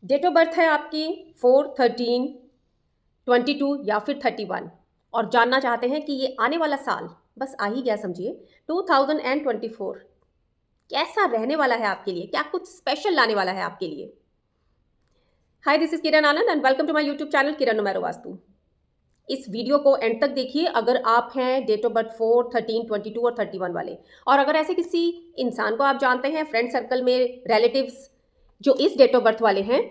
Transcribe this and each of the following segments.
Date of birth है आपकी 4/13/22 या फिर 31 और जानना चाहते हैं कि ये आने वाला साल बस आ ही गया समझिए 2024 कैसा रहने वाला है आपके लिए, क्या कुछ स्पेशल लाने वाला है आपके लिए। Hi, this is Kiran Anand and welcome to my YouTube channel Kiran numero Vastu. इस वीडियो को एंड तक देखिए अगर आप हैं डेट ऑफ बर्थ 4/13/22 और 31 वाले, और अगर ऐसे किसी इंसान को आप जानते हैं फ्रेंड सर्कल में, रिलेटिव्स जो इस डेट ऑफ बर्थ वाले हैं,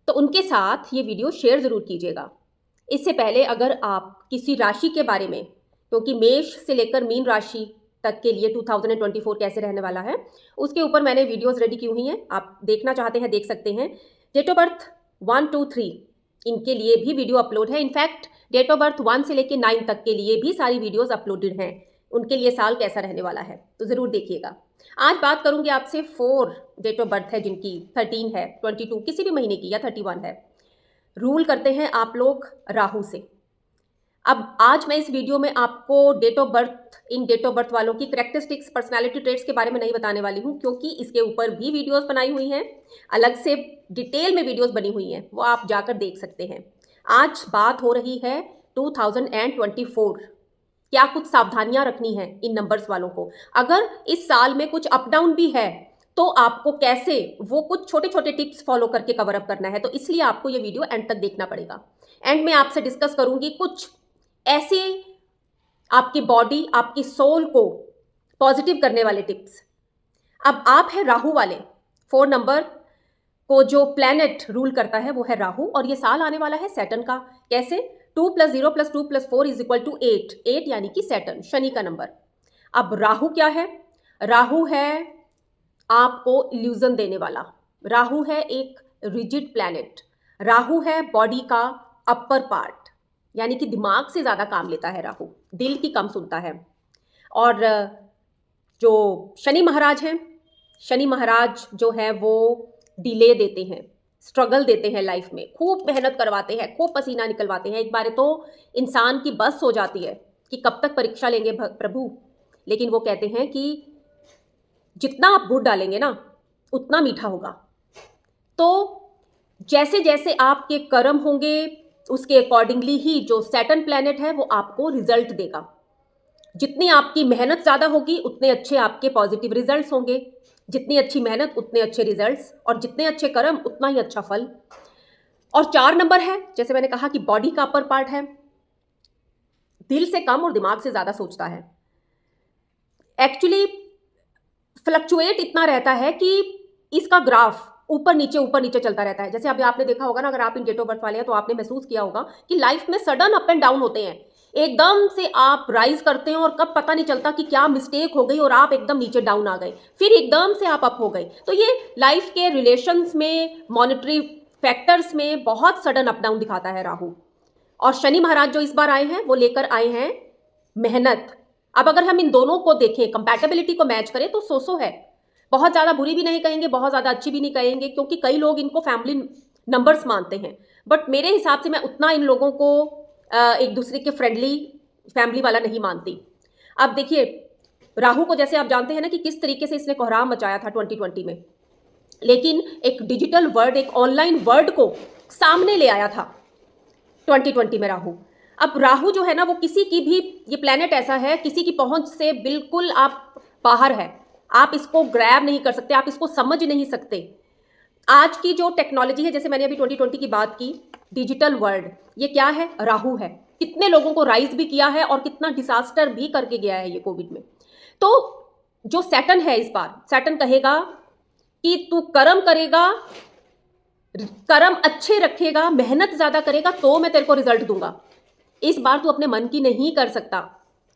तो उनके साथ ये वीडियो शेयर ज़रूर कीजिएगा। इससे पहले अगर आप किसी राशि के बारे में, क्योंकि मेष से लेकर मीन राशि तक के लिए 2024 कैसे रहने वाला है, उसके ऊपर मैंने वीडियोस रेडी की हुई हैं, आप देखना चाहते हैं देख सकते हैं। डेट ऑफ बर्थ 1, 2, 3 इनके लिए भी वीडियो अपलोड है। इनफैक्ट डेट ऑफ बर्थ 1 से लेकर 9 तक के लिए भी सारी वीडियोस अपलोडेड हैं। उनके लिए साल कैसा रहने वाला है तो ज़रूर देखिएगा। आज बात करूंगी आपसे 4 डेट ऑफ बर्थ है जिनकी 13 है, 22 किसी भी महीने की या 31 है। रूल करते हैं आप लोग राहु से। अब आज मैं इस वीडियो में आपको डेट ऑफ बर्थ, इन डेट ऑफ बर्थ वालों की करेक्टरिस्टिक्स, पर्सनालिटी ट्रेट्स के बारे में नहीं बताने वाली हूँ, क्योंकि इसके ऊपर भी वीडियोस बनाई हुई हैं, अलग से डिटेल में वीडियोस बनी हुई हैं, वो आप जाकर देख सकते हैं। आज बात हो रही है 2024, क्या कुछ सावधानियां रखनी है इन नंबर्स वालों को। अगर इस साल में कुछ अप डाउन भी है तो आपको कैसे वो कुछ छोटे छोटे टिप्स फॉलो करके कवर अप करना है, तो इसलिए आपको ये वीडियो एंड तक देखना पड़ेगा। एंड में आपसे डिस्कस करूंगी कुछ ऐसे आपकी बॉडी, आपकी सोल को पॉजिटिव करने वाले टिप्स। अब आप है राहु वाले, 4 नंबर को जो प्लैनेट रूल करता है वो है राहु, और ये साल आने वाला है सैटर्न का। कैसे? 2 + 0 + 2 + 4 = 8, 8 यानी कि सैटर्न, शनि का नंबर। अब राहु क्या है? राहु है आपको इल्यूजन देने वाला। राहु है एक रिजिड प्लैनेट। राहु है बॉडी का अपर पार्ट, यानी कि दिमाग से ज़्यादा काम लेता है राहु, दिल की कम सुनता है। और जो शनि महाराज हैं, शनि महाराज जो है वो डिले देते हैं, स्ट्रगल देते हैं लाइफ में, खूब मेहनत करवाते हैं, खूब पसीना निकलवाते हैं। एक बार तो इंसान की बस हो जाती है कि कब तक परीक्षा लेंगे प्रभु, लेकिन वो कहते हैं कि जितना आप गुड़ डालेंगे ना उतना मीठा होगा। तो जैसे जैसे आपके कर्म होंगे उसके अकॉर्डिंगली ही जो सैटर्न प्लैनेट है वो आपको रिजल्ट देगा। जितनी आपकी मेहनत ज़्यादा होगी उतने अच्छे आपके पॉजिटिव रिजल्ट्स होंगे, जितनी अच्छी मेहनत उतने अच्छे रिजल्ट्स, और जितने अच्छे कर्म उतना ही अच्छा फल। और 4 नंबर है, जैसे मैंने कहा कि बॉडी का अपर पार्ट है, दिल से कम और दिमाग से ज़्यादा सोचता है। एक्चुअली फ्लक्चुएट इतना रहता है कि इसका ग्राफ ऊपर नीचे चलता रहता है। जैसे अभी आपने देखा होगा ना, अगर आप इन डेट ऑफ बर्थ वाले हैं तो आपने महसूस किया होगा कि लाइफ में सडन अप एंड डाउन होते हैं। एकदम से आप राइज करते हैं और कब पता नहीं चलता कि क्या मिस्टेक हो गई और आप एकदम नीचे डाउन आ गए, फिर एकदम से आप अप हो गए। तो ये लाइफ के रिलेशंस में, मॉनेटरी फैक्टर्स में बहुत सडन अप डाउन दिखाता है राहु। और शनि महाराज जो इस बार आए हैं वो लेकर आए हैं मेहनत। अब अगर हम इन दोनों को देखें, कंपैटिबिलिटी को मैच करें, तो सो है। बहुत ज़्यादा बुरी भी नहीं कहेंगे, बहुत ज़्यादा अच्छी भी नहीं कहेंगे, क्योंकि कई लोग इनको फैमिली नंबर्स मानते हैं, बट मेरे हिसाब से मैं उतना इन लोगों को एक दूसरे के फ्रेंडली, फैमिली वाला नहीं मानती। अब देखिए, राहु को जैसे आप जानते हैं ना कि किस तरीके से इसने कोहराम मचाया था 2020 में, लेकिन एक डिजिटल वर्ड, एक ऑनलाइन वर्ड को सामने ले आया था 2020 में राहु। अब राहु जो है ना वो किसी की भी, ये प्लेनेट ऐसा है, किसी की पहुंच से बिल्कुल आप बाहर है, आप इसको ग्रैब नहीं कर सकते, आप इसको समझ नहीं सकते। आज की जो टेक्नोलॉजी है, जैसे मैंने अभी 2020 की बात की, डिजिटल वर्ल्ड, ये क्या है? राहु है। कितने लोगों को राइज भी किया है और कितना डिसास्टर भी करके गया है ये कोविड में। तो जो सैटर्न है, इस बार सैटर्न कहेगा कि तू कर्म करेगा, कर्म अच्छे रखेगा, मेहनत ज्यादा करेगा तो मैं तेरे को रिजल्ट दूंगा। इस बार तू अपने मन की नहीं कर सकता।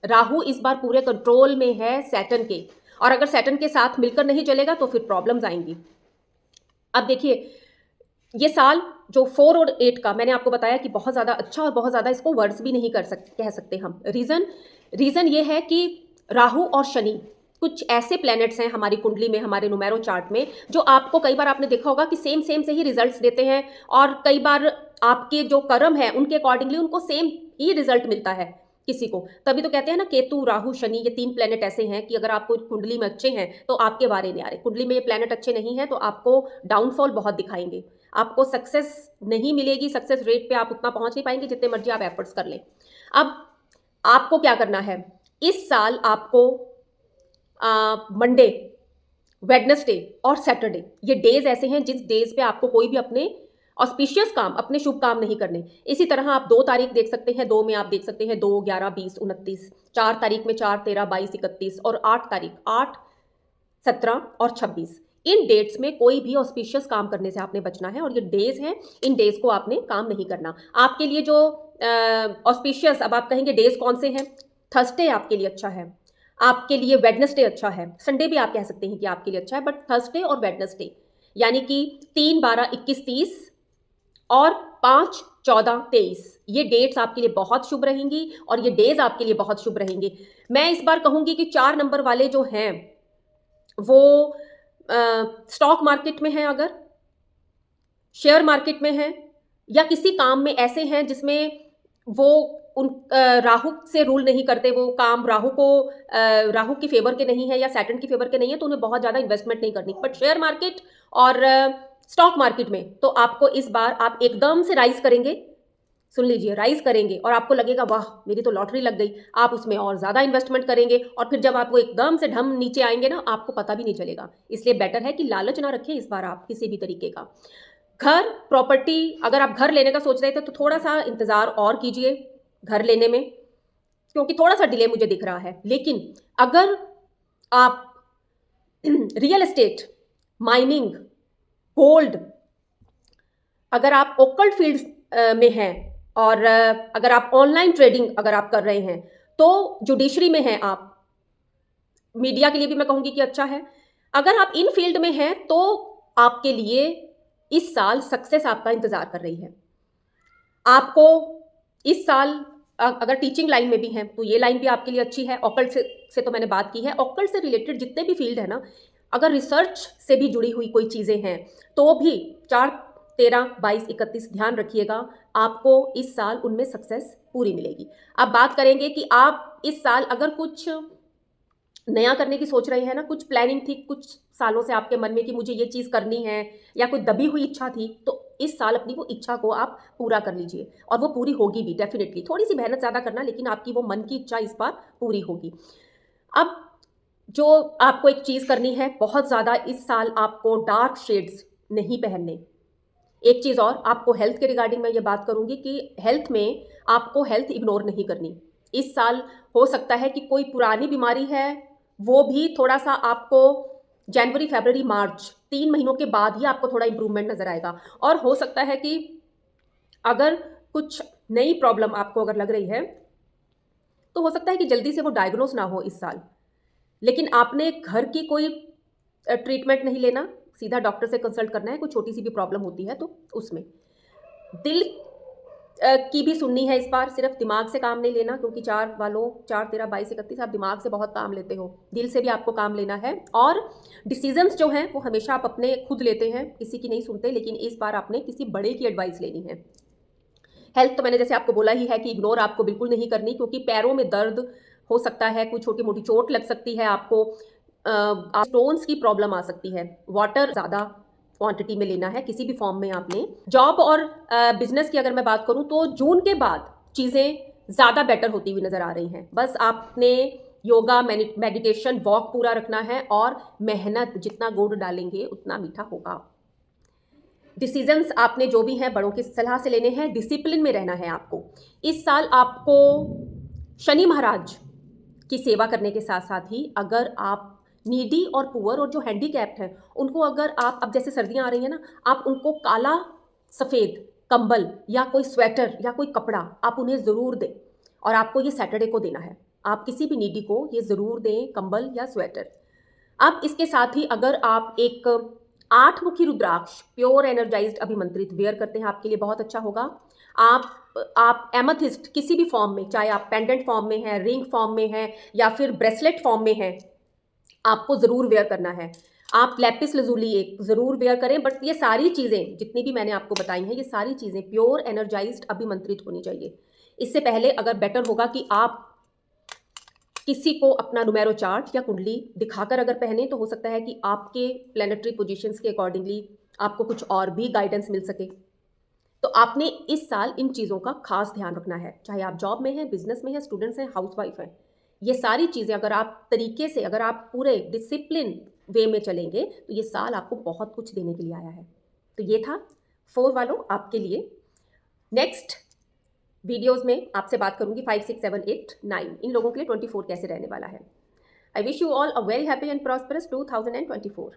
राहु इस बार पूरे कंट्रोल में है सैटर्न के, और अगर सैटर्न के साथ मिलकर नहीं चलेगा तो फिर प्रॉब्लम्स आएंगी। अब देखिए, ये साल जो 4 और 8 का मैंने आपको बताया कि बहुत ज़्यादा अच्छा और बहुत ज़्यादा इसको वर्ड्स भी नहीं कह सकते हम। रीज़न ये है कि राहु और शनि कुछ ऐसे प्लैनेट्स हैं हमारी कुंडली में, हमारे नुमेरो चार्ट में, जो आपको कई बार आपने देखा होगा कि सेम से ही रिजल्ट्स देते हैं, और कई बार आपके जो कर्म है उनके अकॉर्डिंगली उनको सेम ही रिजल्ट मिलता है। किसी को। तभी तो कहते हैं ना, केतु राहु शनि ये 3 प्लैनेट ऐसे हैं कि अगर आपको कुंडली में अच्छे हैं तो आपके बारे नहीं आ रहे, कुंडली में ये प्लैनेट अच्छे नहीं हैं तो आपको डाउनफॉल बहुत दिखाएंगे, आपको सक्सेस नहीं मिलेगी, सक्सेस रेट पे आप उतना पहुंच नहीं पाएंगे जितने मर्जी आप एफर्ट्स कर लें। अब आपको क्या करना है, इस साल आपको मंडे, वेडनेसडे और सैटरडे ये डेज ऐसे हैं जिस डेज पे आपको कोई भी अपने ऑस्पिशियस काम, अपने शुभ काम नहीं करने। इसी तरह आप 2 तारीख देख सकते हैं, 2 में आप देख सकते हैं 2, 11, 20, 29, 4 तारीख में 4, 13, 22, 31 और 8 तारीख 8, 17 और 26। इन डेट्स में कोई भी ऑस्पिशियस काम करने से आपने बचना है और ये डेज हैं, इन डेज को आपने काम नहीं करना। आपके लिए जो ऑस्पिशियस, अब आप कहेंगे डेज कौन से हैं, थर्सडे आपके लिए अच्छा है, आपके लिए वेडनेसडे अच्छा है, संडे भी आप कह सकते हैं कि आपके लिए अच्छा है, बट थर्सडे और वेडनेसडे यानी कि 3, 12, 21, 30 और 5, 14, 23 ये डेट्स आपके लिए बहुत शुभ रहेंगी और ये डेज आपके लिए बहुत शुभ रहेंगे। मैं इस बार कहूंगी कि 4 नंबर वाले जो हैं वो स्टॉक मार्केट में हैं, अगर शेयर मार्केट में हैं या किसी काम में ऐसे हैं जिसमें वो उन राहु से रूल नहीं करते, वो काम राहु की फेवर के नहीं है या सैटर्न की फेवर के नहीं है, तो उन्हें बहुत ज़्यादा इन्वेस्टमेंट नहीं करनी। बट शेयर मार्केट और स्टॉक मार्केट में तो आपको इस बार आप एकदम से राइज करेंगे, सुन लीजिए, राइज करेंगे और आपको लगेगा वाह मेरी तो लॉटरी लग गई, आप उसमें और ज़्यादा इन्वेस्टमेंट करेंगे और फिर जब आपको एकदम से ढम नीचे आएंगे ना, आपको पता भी नहीं चलेगा। इसलिए बेटर है कि लालच ना रखें इस बार आप किसी भी तरीके का। घर, प्रॉपर्टी, अगर आप घर लेने का सोच रहे थे तो थोड़ा सा इंतज़ार और कीजिए घर लेने में, क्योंकि थोड़ा सा डिले मुझे दिख रहा है। लेकिन अगर आप रियल एस्टेट, माइनिंग, गोल्ड, अगर आप ओकल्ट फील्ड में हैं और अगर आप ऑनलाइन ट्रेडिंग अगर आप कर रहे हैं, तो जुडिशरी में हैं आप, मीडिया के लिए भी मैं कहूँगी कि अच्छा है। अगर आप इन फील्ड में हैं तो आपके लिए इस साल सक्सेस आपका इंतज़ार कर रही है। आपको इस साल अगर टीचिंग लाइन में भी हैं तो ये लाइन भी आपके लिए अच्छी है। ऑकल्ट से तो मैंने बात की है, ऑकल्ट से रिलेटेड जितने भी फील्ड है ना, अगर रिसर्च से भी जुड़ी हुई कोई चीज़ें हैं तो भी 4, 13, 22, 31 ध्यान रखिएगा, आपको इस साल उनमें सक्सेस पूरी मिलेगी। अब बात करेंगे कि आप इस साल अगर कुछ नया करने की सोच रहे हैं ना, कुछ प्लानिंग थी कुछ सालों से आपके मन में कि मुझे ये चीज़ करनी है या कोई दबी हुई इच्छा थी, तो इस साल अपनी वो इच्छा को आप पूरा कर लीजिए और वो पूरी होगी भी डेफिनेटली। थोड़ी सी मेहनत ज़्यादा करना, लेकिन आपकी वो मन की इच्छा इस बार पूरी होगी। अब जो आपको एक चीज़ करनी है बहुत ज़्यादा इस साल, आपको डार्क शेड्स नहीं पहनने। एक चीज़ और, आपको हेल्थ के रिगार्डिंग मैं ये बात करूँगी कि हेल्थ में आपको हेल्थ इग्नोर नहीं करनी। इस साल हो सकता है कि कोई पुरानी बीमारी है वो भी थोड़ा सा आपको जनवरी, फरवरी, मार्च 3 महीनों के बाद ही आपको थोड़ा इंप्रूवमेंट नज़र आएगा। और हो सकता है कि अगर कुछ नई प्रॉब्लम आपको अगर लग रही है तो हो सकता है कि जल्दी से वो डायग्नोस ना हो इस साल। लेकिन आपने घर की कोई ट्रीटमेंट नहीं लेना, सीधा डॉक्टर से कंसल्ट करना है। कोई छोटी सी भी प्रॉब्लम होती है तो उसमें दिल की भी सुननी है इस बार, सिर्फ दिमाग से काम नहीं लेना, क्योंकि 4 वालों 4, 13, 22, 31 आप दिमाग से बहुत काम लेते हो, दिल से भी आपको काम लेना है। और डिसीजंस जो हैं वो हमेशा आप अपने खुद लेते हैं, किसी की नहीं सुनते, लेकिन इस बार आपने किसी बड़े की एडवाइस लेनी है। हेल्थ तो मैंने जैसे आपको बोला ही है कि इग्नोर आपको बिल्कुल नहीं करनी, क्योंकि पैरों में दर्द हो सकता है, कोई छोटी मोटी चोट लग सकती है, आपको स्टोन्स की प्रॉब्लम आ सकती है। वाटर ज़्यादा क्वांटिटी में लेना है किसी भी फॉर्म में आपने। जॉब और बिजनेस की अगर मैं बात करूं तो जून के बाद चीज़ें ज़्यादा बेटर होती हुई नज़र आ रही हैं। बस आपने योगा, मेडिटेशन, वॉक पूरा रखना है और मेहनत, जितना गुड़ डालेंगे उतना मीठा होगा। डिसीजंस आपने जो भी हैं बड़ों की सलाह से लेने हैं, डिसिप्लिन में रहना है आपको। इस साल आपको शनि महाराज की सेवा करने के साथ साथ ही अगर आप नीडी और पुअर और जो हैंडीकैप्ड हैं उनको अगर आप, अब जैसे सर्दियां आ रही हैं ना, आप उनको काला सफ़ेद कंबल या कोई स्वेटर या कोई कपड़ा आप उन्हें ज़रूर दें। और आपको ये सैटरडे को देना है, आप किसी भी नीडी को ये ज़रूर दें, कंबल या स्वेटर। अब इसके साथ ही अगर आप एक 8 मुखी रुद्राक्ष प्योर एनर्जाइज्ड अभिमंत्रित वेयर करते हैं, आपके लिए बहुत अच्छा होगा। आप एमेथिस्ट किसी भी फॉर्म में, चाहे आप पेंडेंट फॉर्म में है, रिंग फॉर्म में है या फिर ब्रेसलेट फॉर्म में है, आपको ज़रूर वेयर करना है। आप लैपिस लजूली एक ज़रूर वेयर करें। बट ये सारी चीज़ें जितनी भी मैंने आपको बताई हैं, ये सारी चीज़ें प्योर एनर्जाइज्ड अभिमंत्रित होनी चाहिए। इससे पहले अगर बेटर होगा कि आप किसी को अपना नुमेरो चार्ट या कुंडली दिखाकर अगर पहने तो हो सकता है कि आपके प्लैनेटरी पोजीशंस के अकॉर्डिंगली आपको कुछ और भी गाइडेंस मिल सके। तो आपने इस साल इन चीज़ों का खास ध्यान रखना है, चाहे आप जॉब में हैं, बिजनेस में हैं, स्टूडेंट्स हैं, हाउसवाइफ हैं। ये सारी चीज़ें अगर आप तरीके से, अगर आप पूरे डिसिप्लिन वे में चलेंगे तो ये साल आपको बहुत कुछ देने के लिए आया है। तो ये था 4 वालों आपके लिए। नेक्स्ट वीडियोस में आपसे बात करूंगी 5, 6, 7, 8, 9 इन लोगों के लिए 24 कैसे रहने वाला है। I wish you all a very happy and prosperous 2024।